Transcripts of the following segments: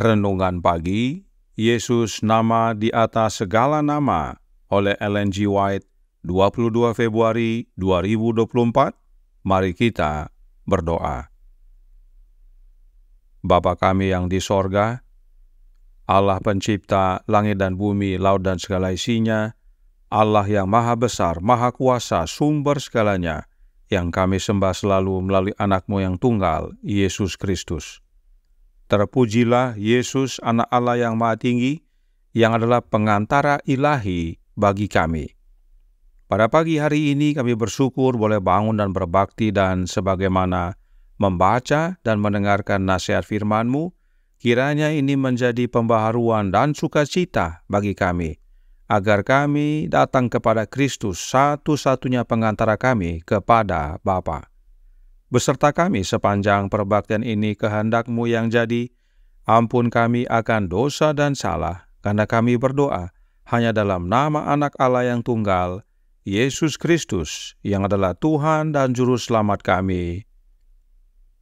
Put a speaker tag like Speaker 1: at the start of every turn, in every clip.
Speaker 1: Renungan Pagi, Yesus Nama di Atas Segala Nama oleh Ellen G. White, 22 Februari 2024. Mari kita berdoa. Bapa kami yang di sorga, Allah pencipta langit dan bumi, laut dan segala isinya, Allah yang maha besar, maha kuasa, sumber segalanya, yang kami sembah selalu melalui anak-Mu yang tunggal, Yesus Kristus. Terpujilah Yesus, anak Allah yang maha tinggi, yang adalah pengantara ilahi bagi kami. Pada pagi hari ini kami bersyukur boleh bangun dan berbakti, dan sebagaimana membaca dan mendengarkan nasihat firman-Mu, kiranya ini menjadi pembaharuan dan sukacita bagi kami, agar kami datang kepada Kristus, satu-satunya pengantara kami kepada Bapa. Beserta kami sepanjang perbaktian ini kehendak-Mu yang jadi, ampun kami akan dosa dan salah, karena kami berdoa hanya dalam nama Anak Allah yang tunggal, Yesus Kristus, yang adalah Tuhan dan Juru Selamat kami.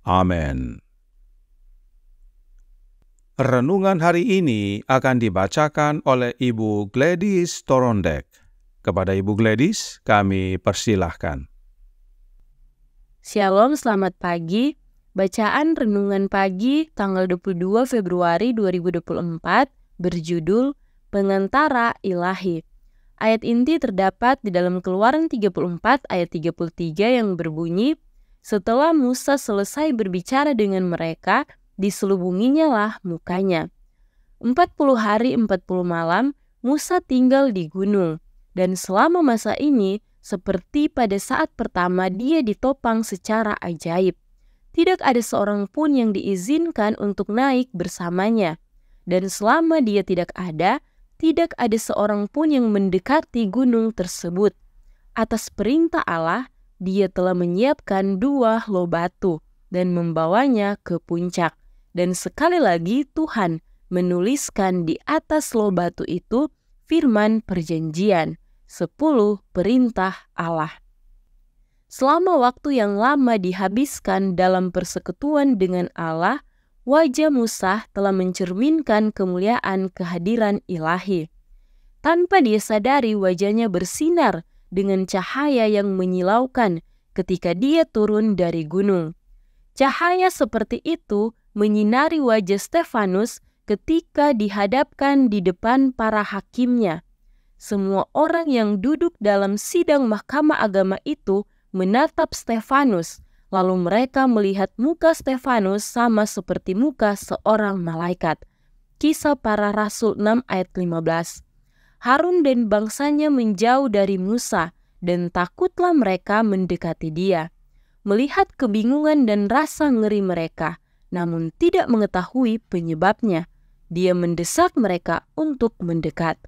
Speaker 1: Amin. Renungan hari ini akan dibacakan oleh Ibu Gladys Torondek. Kepada Ibu Gladys, kami persilahkan.
Speaker 2: Shalom, selamat pagi. Bacaan Renungan Pagi tanggal 22 Februari 2024 berjudul Pengantara Ilahi. Ayat inti terdapat di dalam Keluaran 34 ayat 33 yang berbunyi, "Setelah Musa selesai berbicara dengan mereka, diselubunginya lah mukanya." 40 hari 40 malam Musa tinggal di gunung, dan selama masa ini seperti pada saat pertama dia ditopang secara ajaib. Tidak ada seorang pun yang diizinkan untuk naik bersamanya. Dan selama dia tidak ada seorang pun yang mendekati gunung tersebut. Atas perintah Allah, dia telah menyiapkan 2 loh batu dan membawanya ke puncak. Dan sekali lagi Tuhan menuliskan di atas loh batu itu firman perjanjian, 10 perintah Allah. Selama waktu yang lama dihabiskan dalam persekutuan dengan Allah, wajah Musa telah mencerminkan kemuliaan kehadiran ilahi. Tanpa dia sadari, wajahnya bersinar dengan cahaya yang menyilaukan ketika dia turun dari gunung. Cahaya seperti itu menyinari wajah Stefanus ketika dihadapkan di depan para hakimnya. Semua orang yang duduk dalam sidang mahkamah agama itu menatap Stefanus, lalu mereka melihat muka Stefanus sama seperti muka seorang malaikat. Kisah Para Rasul 6 ayat 15. Harun dan bangsanya menjauh dari Musa, dan takutlah mereka mendekati dia. Melihat kebingungan dan rasa ngeri mereka, namun tidak mengetahui penyebabnya, dia mendesak mereka untuk mendekat.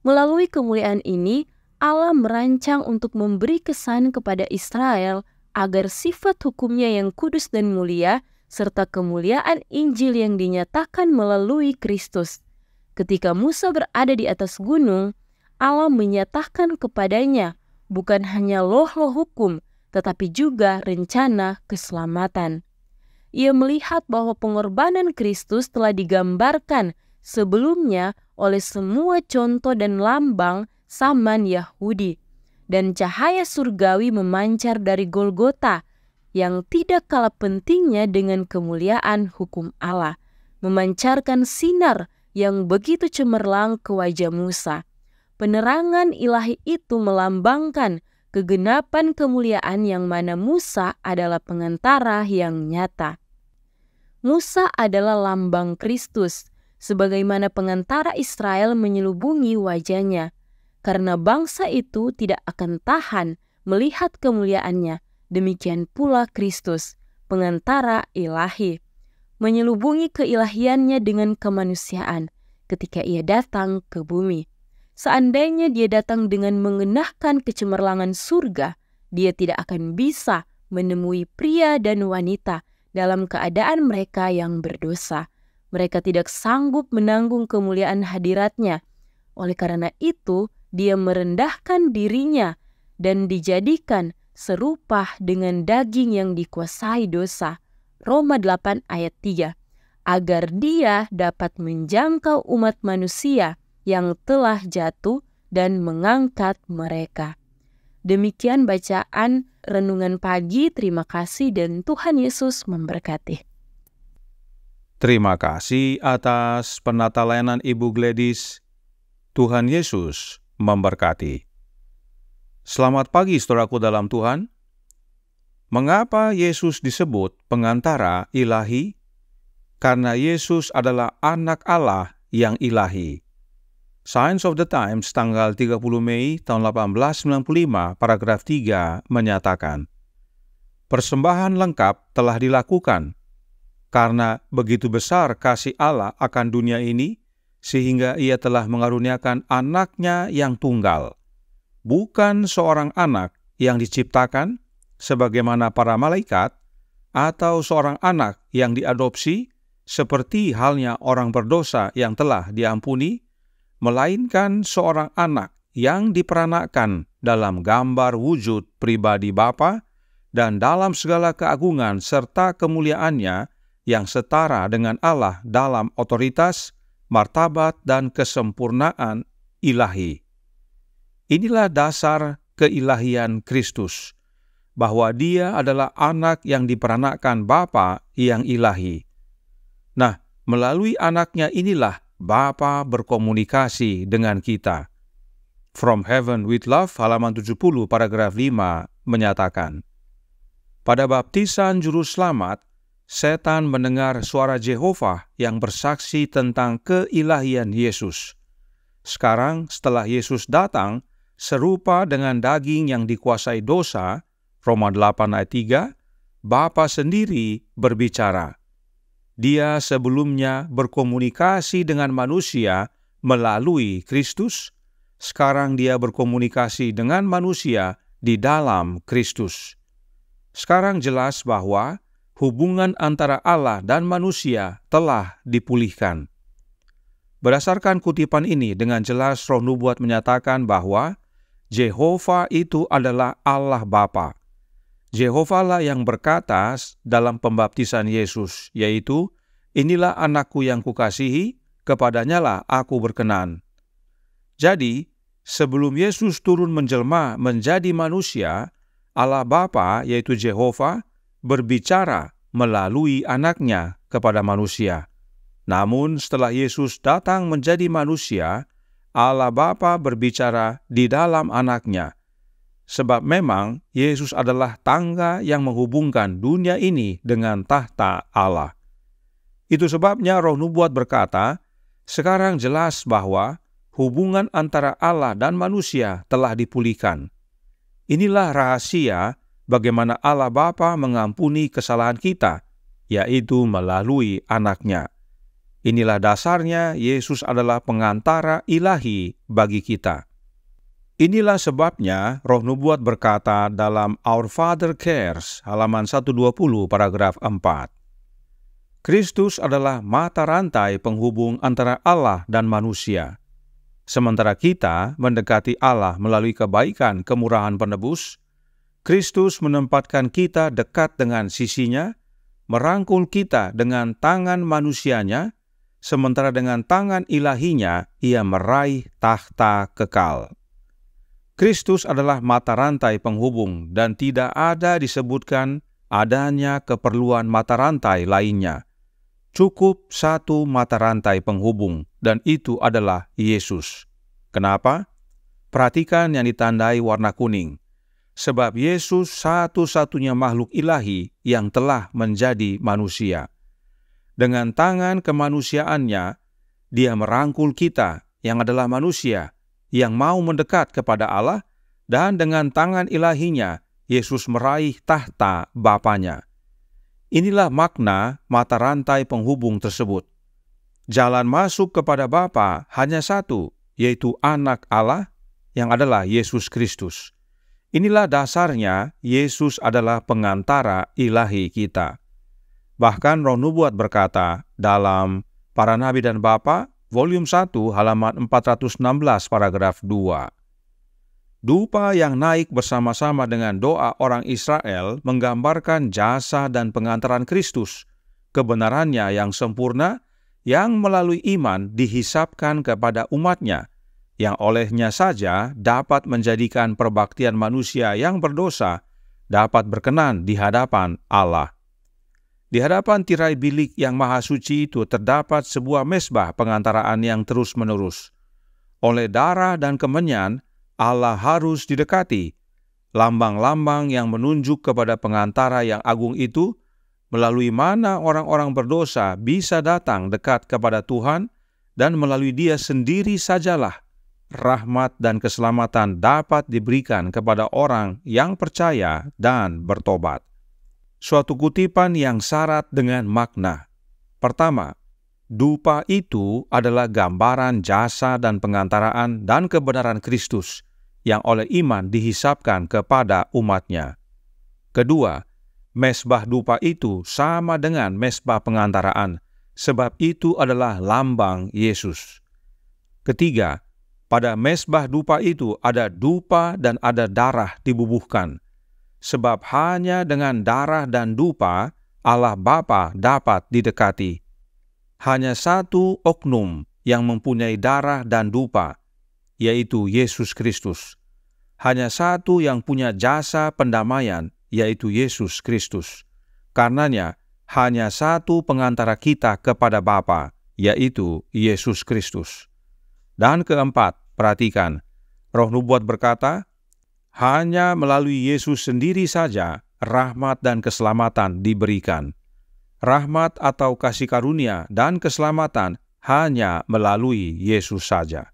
Speaker 2: Melalui kemuliaan ini, Allah merancang untuk memberi kesan kepada Israel agar sifat hukumnya yang kudus dan mulia, serta kemuliaan Injil yang dinyatakan melalui Kristus. Ketika Musa berada di atas gunung, Allah menyatakan kepadanya bukan hanya loh-loh hukum, tetapi juga rencana keselamatan. Ia melihat bahwa pengorbanan Kristus telah digambarkan sebelumnya oleh semua contoh dan lambang zaman Yahudi, dan cahaya surgawi memancar dari Golgota yang tidak kalah pentingnya dengan kemuliaan hukum Allah, memancarkan sinar yang begitu cemerlang ke wajah Musa. Penerangan ilahi itu melambangkan kegenapan kemuliaan yang mana Musa adalah pengantara yang nyata. Musa adalah lambang Kristus, sebagaimana pengantara Israel menyelubungi wajahnya, karena bangsa itu tidak akan tahan melihat kemuliaannya. Demikian pula Kristus, pengantara ilahi, menyelubungi keilahiannya dengan kemanusiaan ketika ia datang ke bumi. Seandainya dia datang dengan mengenahkan kecemerlangan surga, dia tidak akan bisa menemui pria dan wanita dalam keadaan mereka yang berdosa. Mereka tidak sanggup menanggung kemuliaan hadiratnya. Oleh karena itu, dia merendahkan dirinya dan dijadikan serupa dengan daging yang dikuasai dosa. Roma 8 ayat 3. agar Dia dapat menjangkau umat manusia yang telah jatuh dan mengangkat mereka. Demikian bacaan renungan pagi. Terima kasih dan Tuhan Yesus memberkati.
Speaker 1: Terima kasih atas penata layanan Ibu Gladys. Tuhan Yesus memberkati. Selamat pagi saudaraku dalam Tuhan. Mengapa Yesus disebut pengantara ilahi? Karena Yesus adalah anak Allah yang ilahi. Signs of the Times tanggal 30 Mei tahun 1895 paragraf 3 menyatakan, persembahan lengkap telah dilakukan karena begitu besar kasih Allah akan dunia ini sehingga Ia telah mengaruniakan anaknya yang tunggal, bukan seorang anak yang diciptakan sebagaimana para malaikat atau seorang anak yang diadopsi seperti halnya orang berdosa yang telah diampuni, melainkan seorang anak yang diperanakkan dalam gambar wujud pribadi Bapa dan dalam segala keagungan serta kemuliaannya yang setara dengan Allah dalam otoritas, martabat, dan kesempurnaan ilahi. Inilah dasar keilahian Kristus, bahwa Dia adalah anak yang diperanakkan Bapa yang ilahi. Nah, melalui anaknya inilah Bapa berkomunikasi dengan kita. From Heaven with Love halaman 70 paragraf 5 menyatakan, pada baptisan juru selamat, setan mendengar suara Jehovah yang bersaksi tentang keilahian Yesus. Sekarang setelah Yesus datang, serupa dengan daging yang dikuasai dosa, Roma 8 ayat 3, Bapa sendiri berbicara. Dia sebelumnya berkomunikasi dengan manusia melalui Kristus, sekarang Dia berkomunikasi dengan manusia di dalam Kristus. Sekarang jelas bahwa hubungan antara Allah dan manusia telah dipulihkan. Berdasarkan kutipan ini, dengan jelas Roh Nubuat menyatakan bahwa Jehovah itu adalah Allah Bapa. Jehovah lah yang berkata dalam pembaptisan Yesus, yaitu, inilah anakku yang kukasihi, kepadanya lah aku berkenan. Jadi, sebelum Yesus turun menjelma menjadi manusia, Allah Bapa, yaitu Jehovah, berbicara melalui anaknya kepada manusia. Namun setelah Yesus datang menjadi manusia, Allah Bapa berbicara di dalam anaknya. Sebab memang Yesus adalah tangga yang menghubungkan dunia ini dengan tahta Allah. Itu sebabnya Roh Nubuat berkata, sekarang jelas bahwa hubungan antara Allah dan manusia telah dipulihkan. Inilah rahasia bagaimana Allah Bapa mengampuni kesalahan kita, yaitu melalui anaknya. Inilah dasarnya Yesus adalah pengantara ilahi bagi kita. Inilah sebabnya Roh Nubuat berkata dalam Our Father Cares, halaman 120 paragraf 4. Kristus adalah mata rantai penghubung antara Allah dan manusia. Sementara kita mendekati Allah melalui kebaikan kemurahan penebus, Kristus menempatkan kita dekat dengan sisinya, merangkul kita dengan tangan manusianya, sementara dengan tangan ilahinya ia meraih tahta kekal. Kristus adalah mata rantai penghubung dan tidak ada disebutkan adanya keperluan mata rantai lainnya. Cukup satu mata rantai penghubung dan itu adalah Yesus. Kenapa? Perhatikan yang ditandai warna kuning. Sebab Yesus satu-satunya makhluk ilahi yang telah menjadi manusia. Dengan tangan kemanusiaannya, Dia merangkul kita yang adalah manusia, yang mau mendekat kepada Allah, dan dengan tangan ilahinya, Yesus meraih tahta Bapanya. Inilah makna mata rantai penghubung tersebut. Jalan masuk kepada Bapa hanya satu, yaitu anak Allah, yang adalah Yesus Kristus. Inilah dasarnya Yesus adalah pengantara ilahi kita. Bahkan Roh Nubuat berkata dalam Para Nabi dan Bapa, volume 1, halaman 416, paragraf 2. Dupa yang naik bersama-sama dengan doa orang Israel menggambarkan jasa dan pengantaran Kristus, kebenarannya yang sempurna, yang melalui iman dihisapkan kepada umatnya, yang olehnya saja dapat menjadikan perbaktian manusia yang berdosa dapat berkenan di hadapan Allah. Di hadapan tirai bilik yang maha suci itu terdapat sebuah mezbah pengantaraan yang terus-menerus. Oleh darah dan kemenyan, Allah harus didekati. Lambang-lambang yang menunjuk kepada pengantara yang agung itu, melalui mana orang-orang berdosa bisa datang dekat kepada Tuhan, dan melalui Dia sendiri sajalah rahmat dan keselamatan dapat diberikan kepada orang yang percaya dan bertobat. Suatu kutipan yang syarat dengan makna. Pertama, dupa itu adalah gambaran jasa dan pengantaraan dan kebenaran Kristus yang oleh iman dihisapkan kepada umatnya. Kedua, mezbah dupa itu sama dengan mezbah pengantaraan, sebab itu adalah lambang Yesus. Ketiga, pada mezbah dupa itu ada dupa dan ada darah dibubuhkan. Sebab hanya dengan darah dan dupa Allah Bapa dapat didekati. Hanya satu oknum yang mempunyai darah dan dupa, yaitu Yesus Kristus. Hanya satu yang punya jasa pendamaian, yaitu Yesus Kristus. Karenanya, hanya satu pengantara kita kepada Bapa, yaitu Yesus Kristus. Dan keempat, perhatikan, Roh Nubuat berkata, hanya melalui Yesus sendiri saja rahmat dan keselamatan diberikan. Rahmat atau kasih karunia dan keselamatan hanya melalui Yesus saja.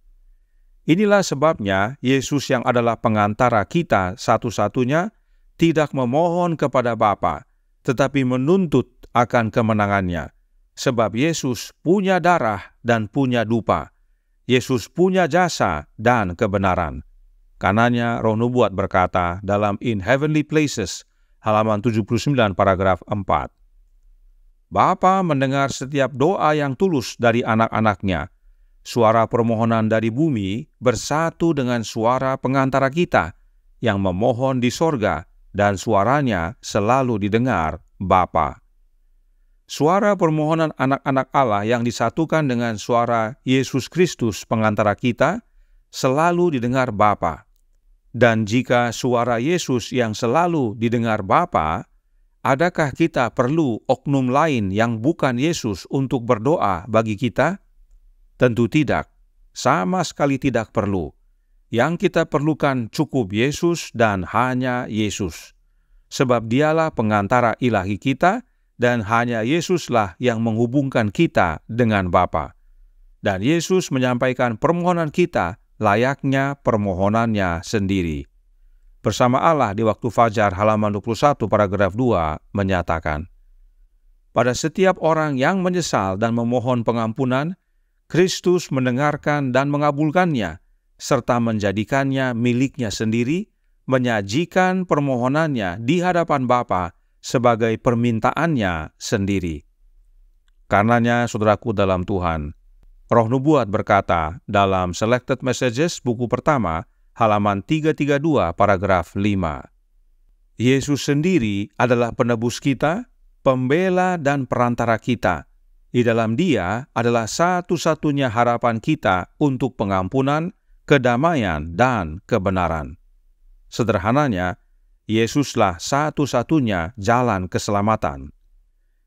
Speaker 1: Inilah sebabnya Yesus yang adalah pengantara kita satu-satunya tidak memohon kepada Bapa, tetapi menuntut akan kemenangannya. Sebab Yesus punya darah dan punya dupa. Yesus punya jasa dan kebenaran. Karenanya Roh Nubuat berkata dalam In Heavenly Places, halaman 79 paragraf 4. Bapa mendengar setiap doa yang tulus dari anak-anaknya. Suara permohonan dari bumi bersatu dengan suara pengantara kita yang memohon di sorga, dan suaranya selalu didengar Bapa. Suara permohonan anak-anak Allah yang disatukan dengan suara Yesus Kristus pengantara kita selalu didengar Bapa. Dan jika suara Yesus yang selalu didengar Bapa, adakah kita perlu oknum lain yang bukan Yesus untuk berdoa bagi kita? Tentu tidak, sama sekali tidak perlu. Yang kita perlukan cukup Yesus dan hanya Yesus. Sebab Dialah pengantara ilahi kita, dan hanya Yesuslah yang menghubungkan kita dengan Bapa. Dan Yesus menyampaikan permohonan kita layaknya permohonannya sendiri. Bersama Allah di waktu fajar halaman 21 paragraf 2 menyatakan, pada setiap orang yang menyesal dan memohon pengampunan, Kristus mendengarkan dan mengabulkannya, serta menjadikannya miliknya sendiri, menyajikan permohonannya di hadapan Bapa sebagai permintaannya sendiri. Karenanya, saudaraku dalam Tuhan, Roh Nubuat berkata dalam Selected Messages buku pertama, halaman 332 paragraf 5. Yesus sendiri adalah penebus kita, pembela dan perantara kita. Di dalam Dia adalah satu-satunya harapan kita untuk pengampunan, kedamaian, dan kebenaran. Sederhananya, Yesuslah satu-satunya jalan keselamatan.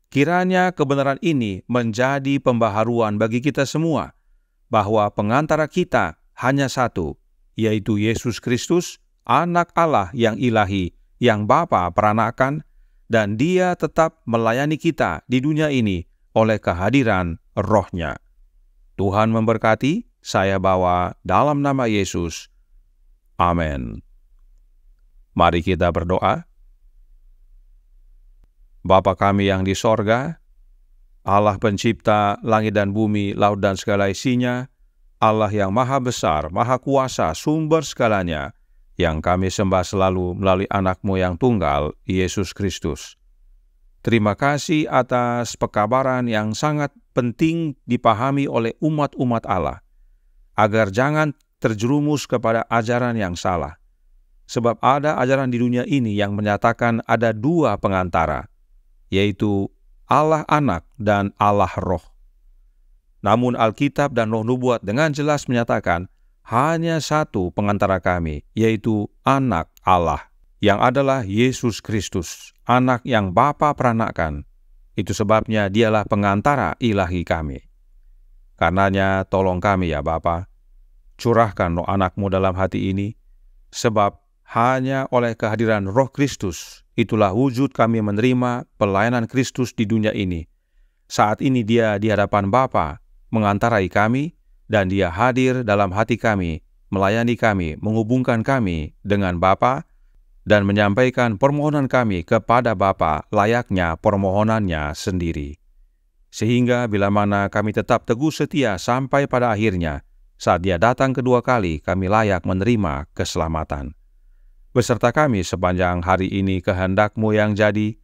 Speaker 1: Kiranya kebenaran ini menjadi pembaharuan bagi kita semua, bahwa pengantara kita hanya satu, yaitu Yesus Kristus, Anak Allah yang ilahi, yang Bapa peranakan, dan Dia tetap melayani kita di dunia ini oleh kehadiran Roh-Nya. Tuhan memberkati, saya bawa dalam nama Yesus. Amin. Mari kita berdoa. Bapa kami yang di sorga, Allah pencipta langit dan bumi, laut dan segala isinya, Allah yang maha besar, maha kuasa, sumber segalanya, yang kami sembah selalu melalui anak-Mu yang tunggal, Yesus Kristus. Terima kasih atas pekabaran yang sangat penting dipahami oleh umat-umat Allah, agar jangan terjerumus kepada ajaran yang salah. Sebab ada ajaran di dunia ini yang menyatakan ada dua pengantara, yaitu Allah Anak dan Allah Roh. Namun Alkitab dan Roh Nubuat dengan jelas menyatakan hanya satu pengantara kami, yaitu Anak Allah, yang adalah Yesus Kristus, Anak yang Bapa peranakkan. Itu sebabnya dialah pengantara ilahi kami. Karenanya tolong kami ya Bapa, curahkan Roh Anak-Mu dalam hati ini, sebab hanya oleh kehadiran Roh Kristus, itulah wujud kami menerima pelayanan Kristus di dunia ini. Saat ini Dia di hadapan Bapa, mengantarai kami, dan Dia hadir dalam hati kami, melayani kami, menghubungkan kami dengan Bapa, dan menyampaikan permohonan kami kepada Bapa layaknya permohonannya sendiri. Sehingga bila mana kami tetap teguh setia sampai pada akhirnya, saat Dia datang kedua kali, kami layak menerima keselamatan. Beserta kami sepanjang hari ini kehendak-Mu yang jadi,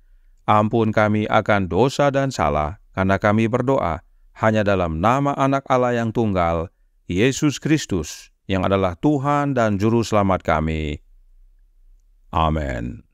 Speaker 1: ampun kami akan dosa dan salah, karena kami berdoa hanya dalam nama Anak Allah yang tunggal, Yesus Kristus, yang adalah Tuhan dan Juru Selamat kami. Amin.